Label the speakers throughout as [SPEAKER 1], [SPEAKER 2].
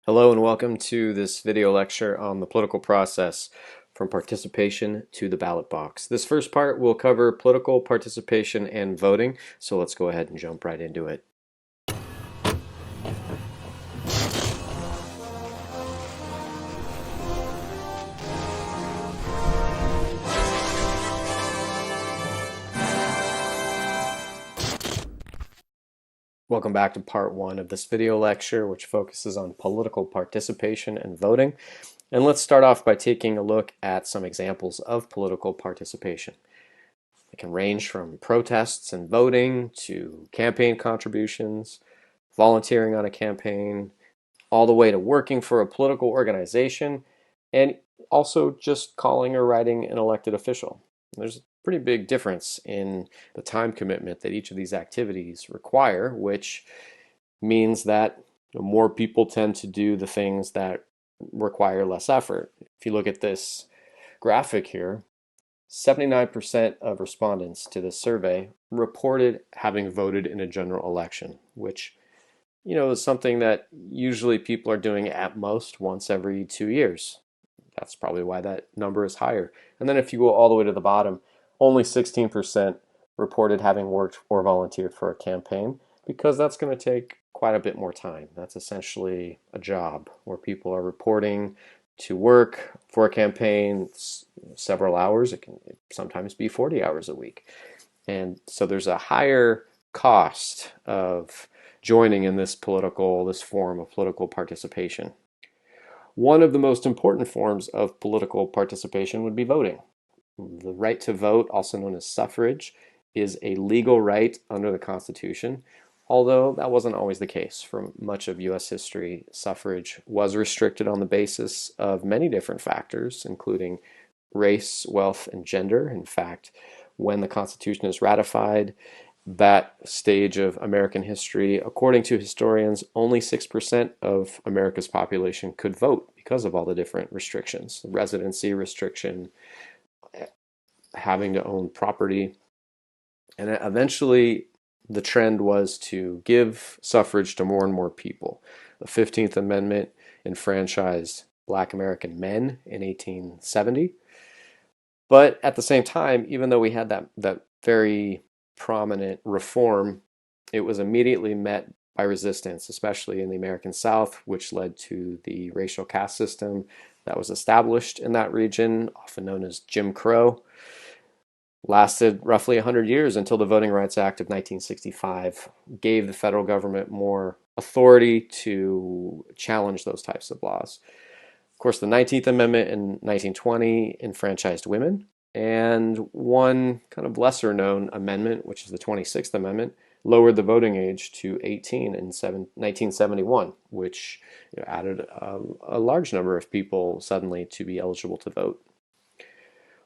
[SPEAKER 1] Hello and welcome to this video lecture on the political process from participation to the ballot box. This first part will cover political participation and voting, so let's go ahead and jump right into it. Welcome back to part one of this video lecture, which focuses on political participation and voting. And let's start off by taking a look at some examples of political participation. It can range from protests and voting to campaign contributions, volunteering on a campaign, all the way to working for a political organization, and also just calling or writing an elected official. There's a pretty big difference in the time commitment that each of these activities require, which means that more people tend to do the things that require less effort. If you look at this graphic here, 79% of respondents to this survey reported having voted in a general election, which is something that usually people are doing at most once every 2 years. That's probably why that number is higher. And then if you go all the way to the bottom, only 16% reported having worked or volunteered for a campaign, because that's going to take quite a bit more time. That's essentially a job where people are reporting to work for a campaign several hours. It can sometimes be 40 hours a week. And so there's a higher cost of joining in this form of political participation. One of the most important forms of political participation would be voting. The right to vote, also known as suffrage, is a legal right under the Constitution, although that wasn't always the case. For much of U.S. history, suffrage was restricted on the basis of many different factors, including race, wealth, and gender. In fact, when the Constitution is ratified, that stage of American history, according to historians, only 6% of America's population could vote because of all the different restrictions. The residency restriction, having to own property. And eventually, the trend was to give suffrage to more and more people. The 15th Amendment enfranchised Black American men in 1870. But at the same time, even though we had that very prominent reform, it was immediately met by resistance, especially in the American South, which led to the racial caste system that was established in that region, often known as Jim Crow. Lasted roughly 100 years until the Voting Rights Act of 1965 gave the federal government more authority to challenge those types of laws. Of course, the 19th Amendment in 1920 enfranchised women, and one kind of lesser known amendment, which is the 26th Amendment, lowered the voting age to 18 in 1971, which added a large number of people suddenly to be eligible to vote.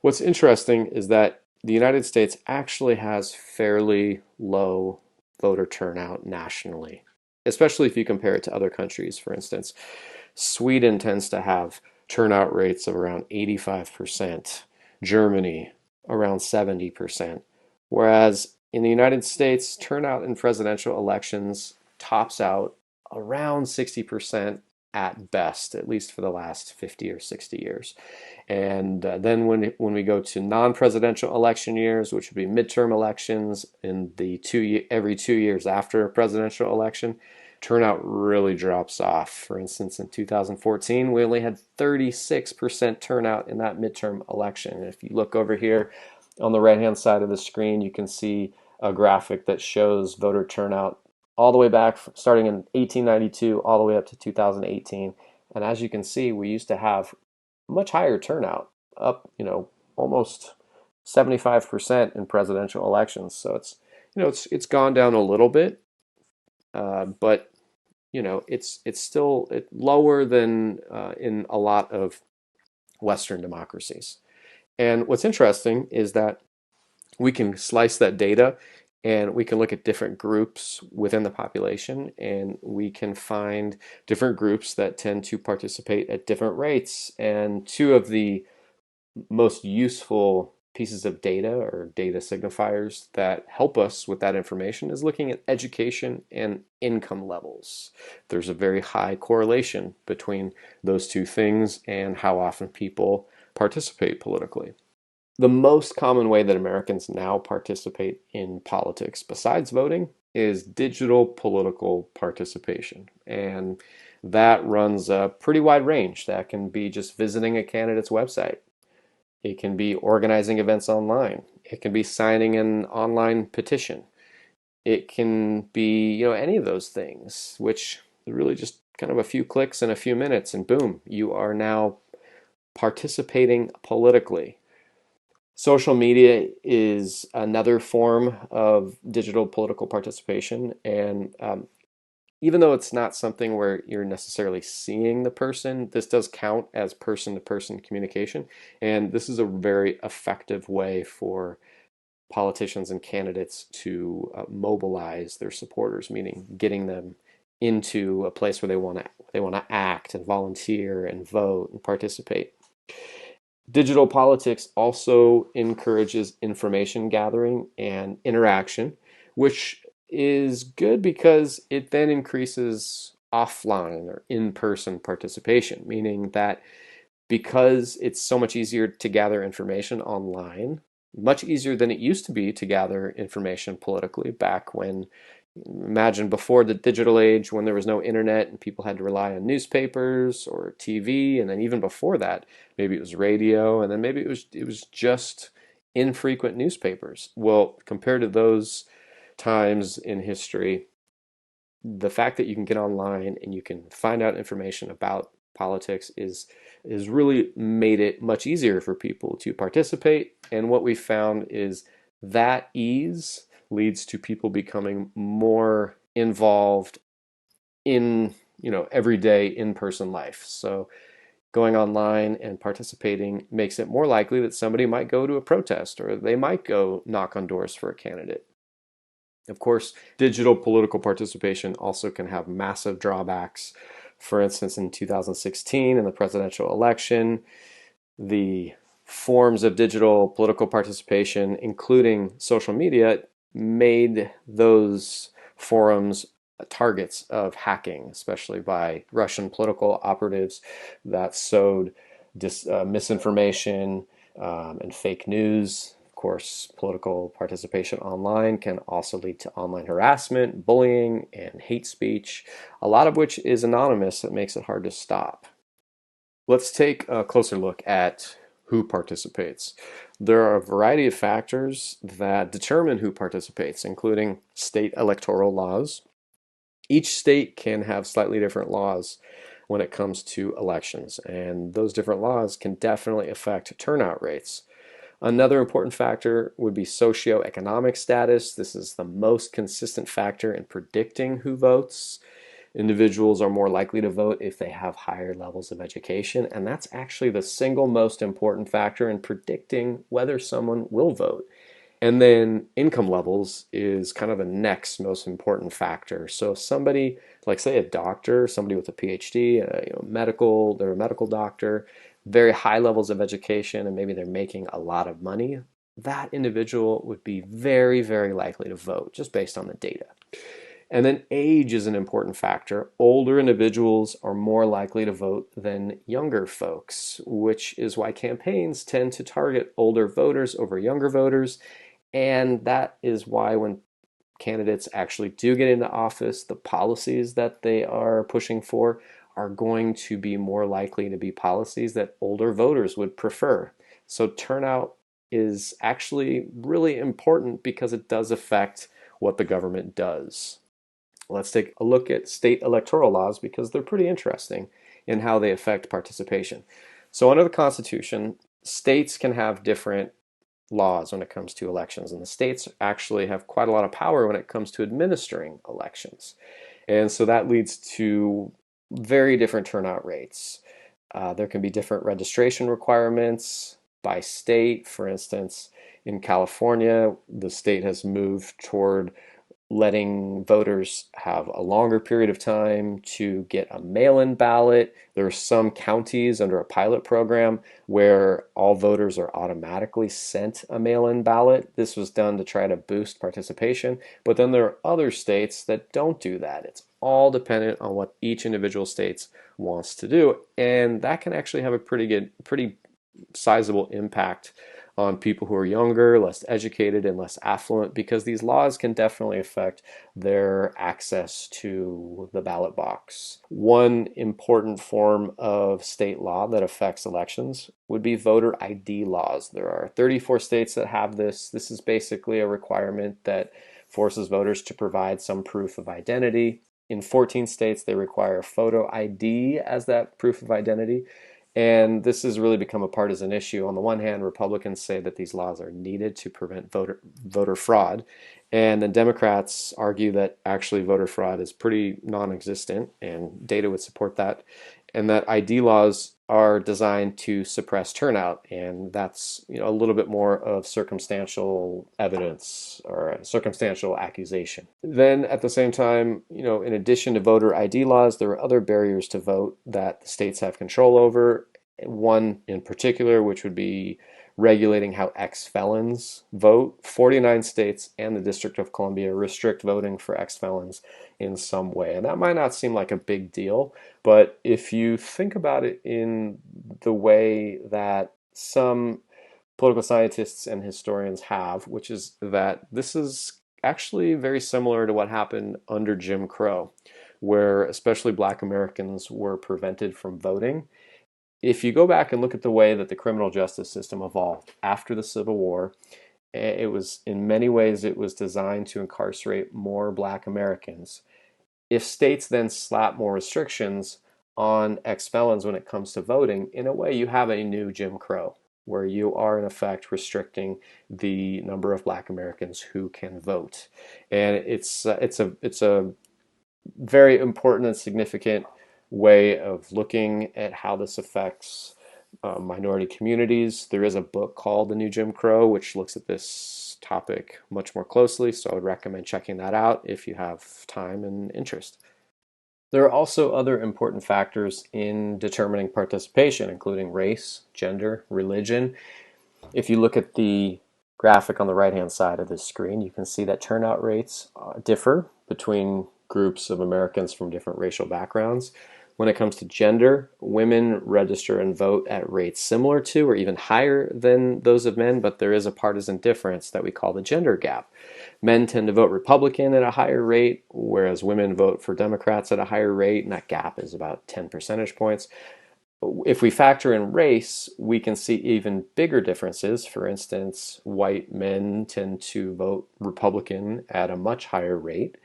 [SPEAKER 1] What's interesting is that the United States actually has fairly low voter turnout nationally, especially if you compare it to other countries. For instance, Sweden tends to have turnout rates of around 85%, Germany around 70%, whereas in the United States, turnout in presidential elections tops out around 60% at best, at least for the last 50 or 60 years. And then when we go to non-presidential election years, which would be midterm elections in the every 2 years after a presidential election, turnout really drops off. For instance, in 2014, we only had 36% turnout in that midterm election. And if you look over here on the right-hand side of the screen, you can see a graphic that shows voter turnout all the way back, starting in 1892, all the way up to 2018. And as you can see, we used to have much higher turnout, up, almost 75% in presidential elections. So it's gone down a little bit, but it's still lower than in a lot of Western democracies. And what's interesting is that we can slice that data and we can look at different groups within the population, and we can find different groups that tend to participate at different rates. And two of the most useful pieces of data or data signifiers that help us with that information is looking at education and income levels. There's a very high correlation between those two things and how often people participate politically. The most common way that Americans now participate in politics, besides voting, is digital political participation. And that runs a pretty wide range. That can be just visiting a candidate's website. It can be organizing events online. It can be signing an online petition. It can be, any of those things, which really just kind of a few clicks in a few minutes, and boom, you are now participating politically. Social media is another form of digital political participation, and even though it's not something where you're necessarily seeing the person, this does count as person-to-person communication, and this is a very effective way for politicians and candidates to mobilize their supporters, meaning getting them into a place where they want to act and volunteer and vote and participate. Digital politics also encourages information gathering and interaction, which is good because it then increases offline or in-person participation, meaning that because it's so much easier to gather information online, much easier than it used to be to gather information politically back when, imagine before the digital age when there was no internet and people had to rely on newspapers or TV, and then even before that, maybe it was radio, and then maybe it was just infrequent newspapers. Well, compared to those times in history, the fact that you can get online and you can find out information about politics is really made it much easier for people to participate. And what we found is that ease leads to people becoming more involved in, everyday in-person life. So going online and participating makes it more likely that somebody might go to a protest or they might go knock on doors for a candidate. Of course, digital political participation also can have massive drawbacks. For instance, in 2016, in the presidential election, the forms of digital political participation, including social media, made those forums targets of hacking, especially by Russian political operatives that sowed misinformation and fake news. Of course, political participation online can also lead to online harassment, bullying, and hate speech, a lot of which is anonymous that makes it hard to stop. Let's take a closer look at who participates. There are a variety of factors that determine who participates, including state electoral laws. Each state can have slightly different laws when it comes to elections, and those different laws can definitely affect turnout rates. Another important factor would be socioeconomic status. This is the most consistent factor in predicting who votes. Individuals are more likely to vote if they have higher levels of education, and that's actually the single most important factor in predicting whether someone will vote. And then income levels is kind of the next most important factor. So if somebody, like say a doctor, somebody with a PhD, they're a medical doctor, very high levels of education, and maybe they're making a lot of money, that individual would be very, very likely to vote just based on the data. And then age is an important factor. Older individuals are more likely to vote than younger folks, which is why campaigns tend to target older voters over younger voters. And that is why when candidates actually do get into office, the policies that they are pushing for are going to be more likely to be policies that older voters would prefer. So turnout is actually really important because it does affect what the government does. Let's take a look at state electoral laws because they're pretty interesting in how they affect participation. So under the Constitution, states can have different laws when it comes to elections, and the states actually have quite a lot of power when it comes to administering elections. And so that leads to very different turnout rates. There can be different registration requirements by state. For instance, in California, the state has moved toward letting voters have a longer period of time to get a mail-in ballot. There are some counties under a pilot program where all voters are automatically sent a mail-in ballot. This was done to try to boost participation, but then there are other states that don't do that. It's all dependent on what each individual state wants to do, and that can actually have a pretty sizable impact on people who are younger, less educated, and less affluent, because these laws can definitely affect their access to the ballot box. One important form of state law that affects elections would be voter ID laws. There are 34 states that have this. This is basically a requirement that forces voters to provide some proof of identity. In 14 states, they require photo ID as that proof of identity. And this has really become a partisan issue. On the one hand, Republicans say that these laws are needed to prevent voter fraud. And then Democrats argue that actually voter fraud is pretty non-existent, and data would support that, and that ID laws are designed to suppress turnout, and that's a little bit more of circumstantial evidence or a circumstantial accusation. Then at the same time, in addition to voter ID laws, there are other barriers to vote that the states have control over. One in particular, which would be regulating how ex-felons vote. 49 states and the District of Columbia restrict voting for ex-felons in some way. And that might not seem like a big deal, but if you think about it in the way that some political scientists and historians have, which is that this is actually very similar to what happened under Jim Crow, where especially Black Americans were prevented from voting. If you go back and look at the way that the criminal justice system evolved after the Civil War, it was in many ways it was designed to incarcerate more Black Americans. If states then slap more restrictions on ex-felons when it comes to voting, in a way you have a new Jim Crow, where you are in effect restricting the number of Black Americans who can vote. And it's a very important and significant way of looking at how this affects minority communities. There is a book called The New Jim Crow, which looks at this topic much more closely, so I would recommend checking that out if you have time and interest. There are also other important factors in determining participation, including race, gender, religion. If you look at the graphic on the right-hand side of this screen, you can see that turnout rates differ between groups of Americans from different racial backgrounds. When it comes to gender, women register and vote at rates similar to or even higher than those of men, but there is a partisan difference that we call the gender gap. Men tend to vote Republican at a higher rate, whereas women vote for Democrats at a higher rate, and that gap is about 10 percentage points. If we factor in race, we can see even bigger differences. For instance, white men tend to vote Republican at a much higher rate,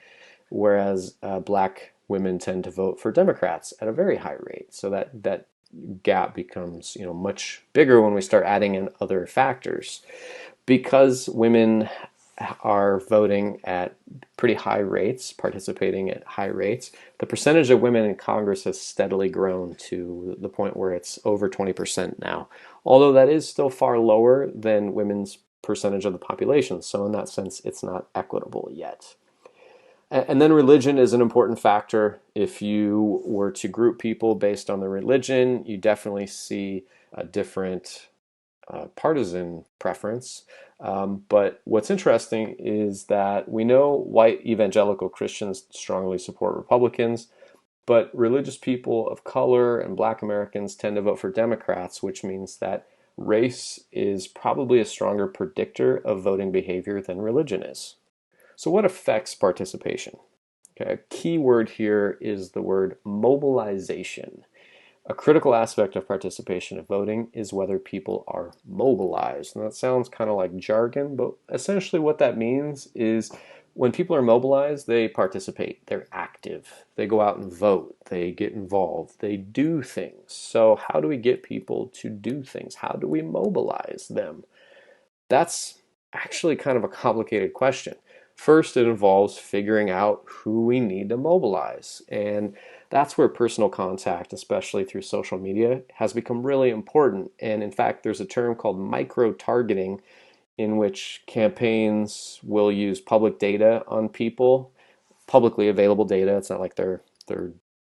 [SPEAKER 1] whereas Black women tend to vote for Democrats at a very high rate. So that gap becomes much bigger when we start adding in other factors. Because women are voting at pretty high rates, participating at high rates, the percentage of women in Congress has steadily grown to the point where it's over 20% now, although that is still far lower than women's percentage of the population. So in that sense, it's not equitable yet. And then religion is an important factor. If you were to group people based on their religion, you definitely see a different partisan preference. But what's interesting is that we know white evangelical Christians strongly support Republicans, but religious people of color and Black Americans tend to vote for Democrats, which means that race is probably a stronger predictor of voting behavior than religion is. So what affects participation? Okay, a key word here is the word mobilization. A critical aspect of participation of voting is whether people are mobilized. And that sounds kind of like jargon, but essentially what that means is when people are mobilized, they participate, they're active, they go out and vote, they get involved, they do things. So how do we get people to do things? How do we mobilize them? That's actually kind of a complicated question. First, it involves figuring out who we need to mobilize. And that's where personal contact, especially through social media, has become really important. And in fact, there's a term called micro-targeting in which campaigns will use public data on people, publicly available data. It's not like they're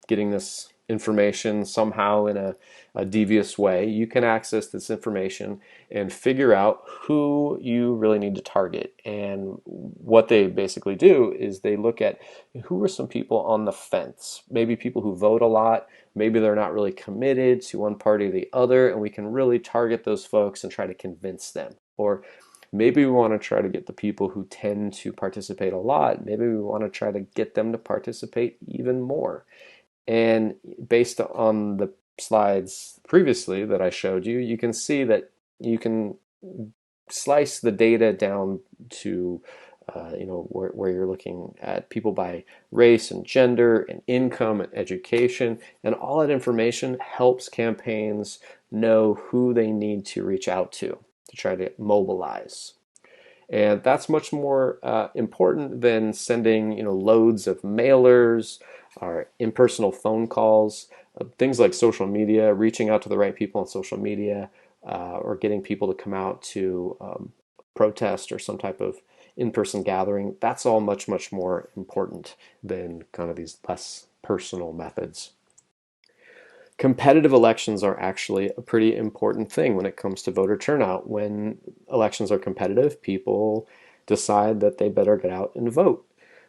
[SPEAKER 1] getting this information somehow in a devious way. You can access this information and figure out who you really need to target. And what they basically do is they look at who are some people on the fence, maybe people who vote a lot, maybe they're not really committed to one party or the other, and we can really target those folks and try to convince them. Or maybe we want to try to get the people who tend to participate a lot. Maybe we want to try to get them to participate even more. And based on the slides previously that I showed you, you can see that you can slice the data down to where you're looking at people by race and gender and income and education, and all that information helps campaigns know who they need to reach out to try to mobilize. And that's much more important than sending loads of mailers or impersonal phone calls, things like social media, reaching out to the right people on social media, or getting people to come out to protest or some type of in-person gathering. That's all much, much more important than kind of these less personal methods. Competitive elections are actually a pretty important thing when it comes to voter turnout. When elections are competitive, people decide that they better get out and vote.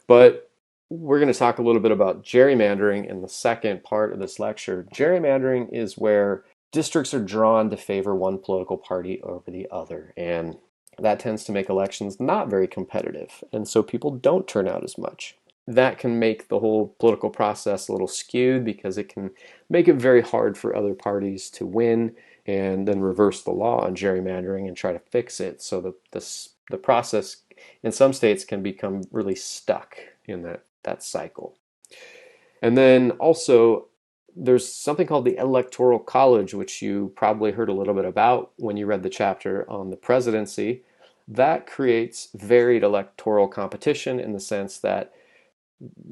[SPEAKER 1] But we're going to talk a little bit about gerrymandering in the second part of this lecture. Gerrymandering is where districts are drawn to favor one political party over the other, and that tends to make elections not very competitive, and so people don't turn out as much. That can make the whole political process a little skewed because it can make it very hard for other parties to win and then reverse the law on gerrymandering and try to fix it. So the process in some states can become really stuck in that cycle. And then also there's something called the Electoral College, which you probably heard a little bit about when you read the chapter on the presidency. That creates varied electoral competition in the sense that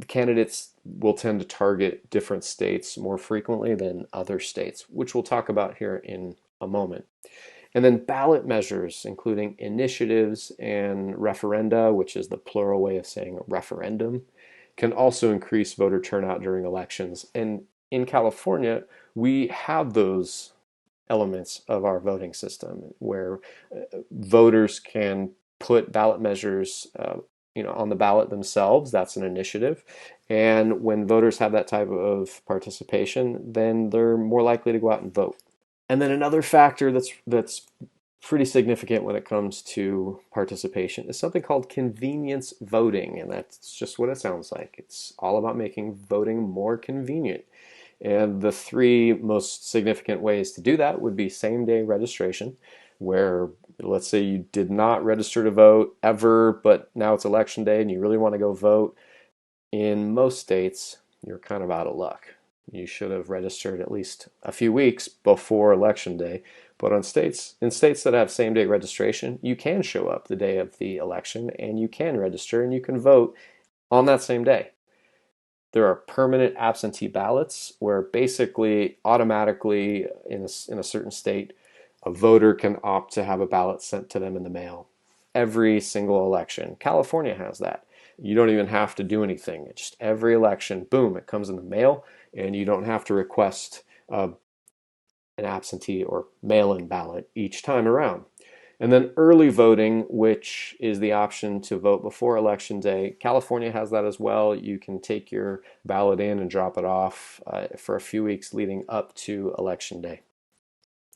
[SPEAKER 1] candidates will tend to target different states more frequently than other states, which we'll talk about here in a moment. And then ballot measures, including initiatives and referenda, which is the plural way of saying referendum, can also increase voter turnout during elections. And in California, we have those elements of our voting system where voters can put ballot measures on the ballot themselves. That's an initiative. And when voters have that type of participation, then they're more likely to go out and vote. And then another factor that's pretty significant when it comes to participation is something called convenience voting, and that's just what it sounds like. It's all about making voting more convenient. And the three most significant ways to do that would be same-day registration, where let's say you did not register to vote ever, but now it's election day and you really want to go vote. In most states, you're kind of out of luck. You should have registered at least a few weeks before election day. But in states that have same-day registration, you can show up the day of the election and you can register and you can vote on that same day. There are permanent absentee ballots where basically automatically in a certain state, a voter can opt to have a ballot sent to them in the mail every single election. California has that. You don't even have to do anything. It's just every election, boom, it comes in the mail, and you don't have to request an absentee or mail-in ballot each time around. And then early voting, which is the option to vote before election day. California has that as well. You can take your ballot in and drop it off for a few weeks leading up to election day.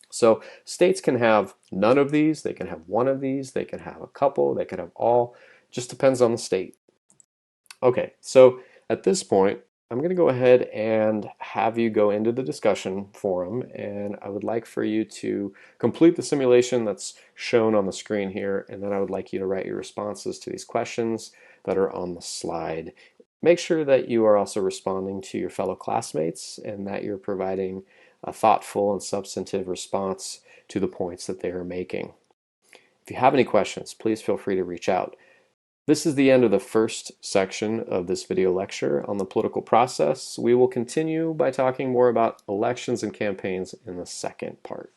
[SPEAKER 1] So states can have none of these, they can have one of these, they can have a couple, they can have all. Just depends on the state. Okay, so at this point, I'm going to go ahead and have you go into the discussion forum, and I would like for you to complete the simulation that's shown on the screen here, and then I would like you to write your responses to these questions that are on the slide. Make sure that you are also responding to your fellow classmates and that you're providing a thoughtful and substantive response to the points that they are making. If you have any questions, please feel free to reach out. This is the end of the first section of this video lecture on the political process. We will continue by talking more about elections and campaigns in the second part.